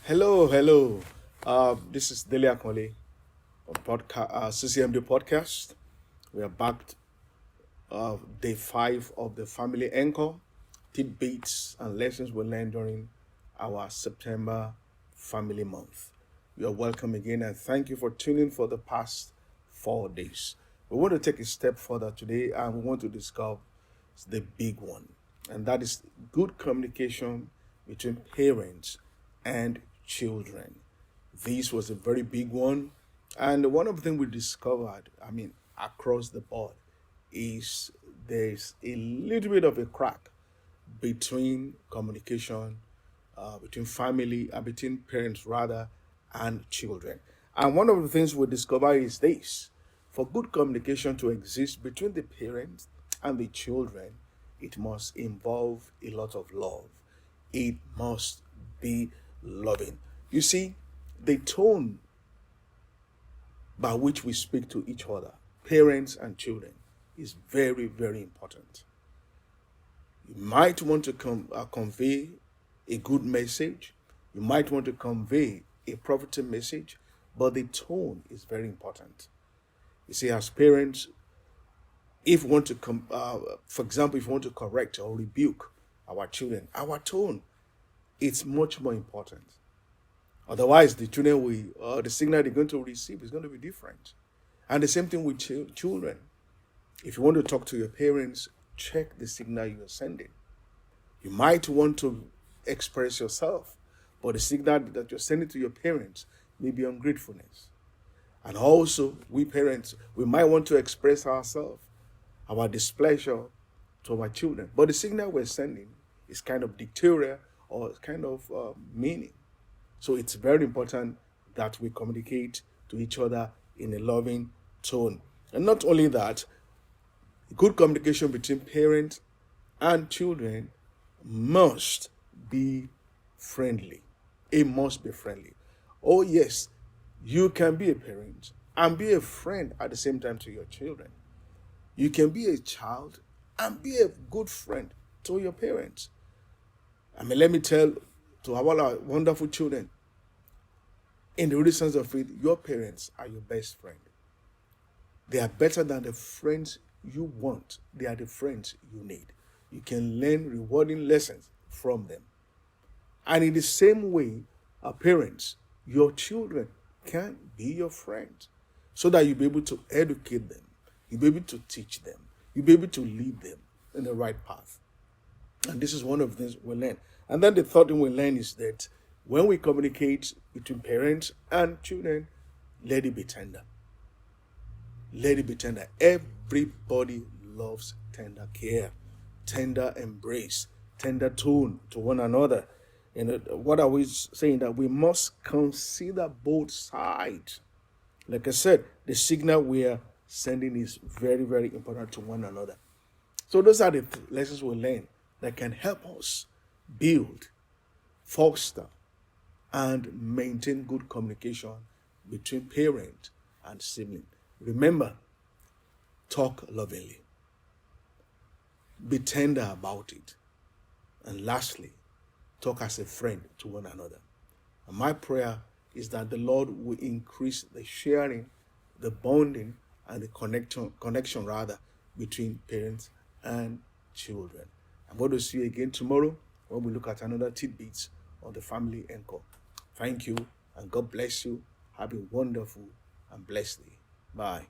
Hello. This is Dele Akanle on CCMD podcast. We are back day 5 of the family Encore, tidbits and lessons we learned during our September family month. You are welcome again and thank you for tuning for the past 4 days. We want to take a step further today and we want to discuss the big one, and that is good communication between parents and children. This was a very big one, and one of the things we discovered, across the board, is there's a little bit of a crack between communication, between family, between parents rather, and children. And one of the things we discover is this: for good communication to exist between the parents and the children, it must involve a lot of love. It must be loving. You see, the tone by which we speak to each other, parents and children, is very, very important. You might want to convey a good message. You might want to convey a profound message, but the tone is very important. You see, as parents, if we want to, for example, if we want to correct or rebuke our children, our tone, it's much more important. Otherwise, the the signal they're going to receive is going to be different. And the same thing with children. If you want to talk to your parents, check the signal you are sending. You might want to express yourself, but the signal that you're sending to your parents may be ungratefulness. And also, we parents, we might want to express ourselves, our displeasure to our children, but the signal we're sending is kind of dictatorial or kind of meaning. So it's very important that we communicate to each other in a loving tone. And not only that, good communication between parents and children must be friendly. It must be friendly. Oh, yes, you can be a parent and be a friend at the same time to your children. You can be a child and be a good friend to your parents. Let me tell to our wonderful children, in the real sense of it, your parents are your best friend. They are better than the friends you want. They are the friends you need. You can learn rewarding lessons from them. And in the same way, our parents, your children can be your friends so that you'll be able to educate them. You'll be able to teach them. You'll be able to lead them in the right path. And this is one of the things we learn. And then the third thing we learn is that when we communicate between parents and children, let it be tender. Let it be tender. Everybody loves tender care, tender embrace, tender tone to one another. What are we saying? That we must consider both sides. Like I said, the signal we are sending is very, very important to one another. So those are the lessons we learn that can help us build, foster, and maintain good communication between parent and sibling. Remember, talk lovingly. Be tender about it. And lastly, talk as a friend to one another. And my prayer is that the Lord will increase the sharing, the bonding, and the connection between parents and children. I'm going to see you again tomorrow when we look at another tidbits on the family Encore. Thank you, and God bless you. Have a wonderful and blessed day. Bye.